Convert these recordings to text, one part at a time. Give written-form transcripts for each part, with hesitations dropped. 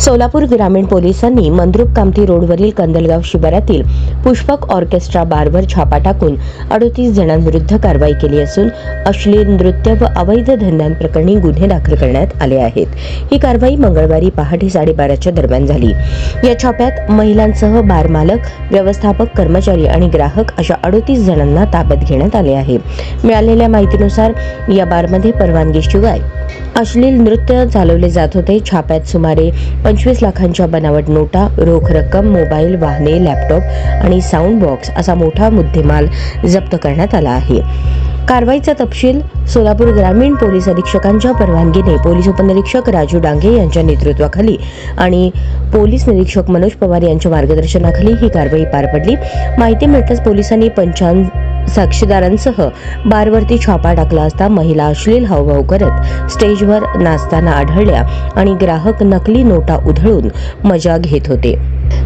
सोलापूर ग्रामीण पोलिसांनी मंद्रुप कामठी रोडवरील कंदलगाव शिवारातील पुष्पक ऑर्केस्ट्रा बारवर छापा टाकून 38 जणांविरुद्ध कारवाई केली असून अश्लील नृत्य व अवैध धंद्यांप्रकरणी गुन्हे दाखल करण्यात आले आहेत। ही कारवाई मंगळवारी पहाटे 12:30च्या दरम्यान झाली। या छाप्यात महिलांसह बार मालक, व्यवस्थापक, कर्मचारी आणि ग्राहक अशा 38 जणांना ताब्यात घेण्यात आले आहे। मिळालेल्या माहितीनुसार या बारमध्ये परवानगीशिवाय अश्लील नृत्य चालवले जात होते। छाप्यात सुमारे 25 लाखांच्या बनावट नोटा, रोख रक्कम, मोबाईल, वाहने, लॅपटॉप आणि साऊंड बॉक्स असा मोठा मुद्देमाल जप्त करण्यात आला आहे। कारवाईचा तपशील सोलापूर ग्रामीण पोलीस अधीक्षकांच्या परवानगीने पोलीस उपनिरीक्षक राजू डांगे यांच्या नेतृत्वाखाली आणि पोलीस निरीक्षक मनोज पवार यांच्या मार्गदर्शनाखाली ही कारवाई पार पडली। माहिती मिळताच पोलिसांनी 55 साक्षीदारांसह बारवरती छापा टाकला असता महिला अश्लील हावभाव करत स्टेजवर नाचताना आढळल्या आणि ग्राहक नकली नोटा उधळून मजा घेत होते।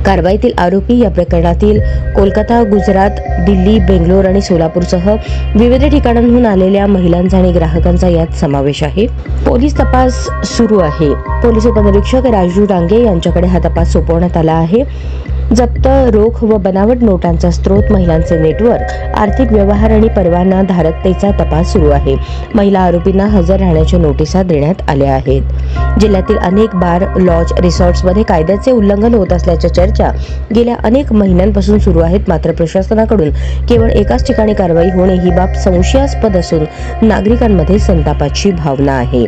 कारवाईतील आरोपी या प्रकरणातील कोलकाता, गुजरात, दिल्ली, बेंगलोर आणि सोलापूरसह विविध ठिकाणांहून आलेल्या महिलांचा आणि ग्राहकांचा यात समावेश आहे। पोलीस तपास सुरू आहे। पोलीस उपनिरीक्षक राजू डांगे यांच्याकडे हा तपास सोपवण्यात आला आहे। जप्त रोख व बनावट नोटांचा स्रोत, महिलांचे नेटवर्क, आर्थिक व्यवहार आणि परवाना धारकतेचा तपास सुरू आहे। महिला आरोपींना हजर राहण्याच्या नोटिसा देण्यात आल्या आहेत। जिल्ह्यातील अनेक बार, लॉज, रिसॉर्ट्समध्ये कायद्याचे उल्लंघन होत असल्याच्या चर्चा गेल्या अनेक महिन्यांपासून सुरू आहेत। मात्र प्रशासनाकडून केवळ एकाच ठिकाणी कारवाई होणे ही बाब संशयास्पद असून नागरिकांमध्ये संतापाची भावना आहे।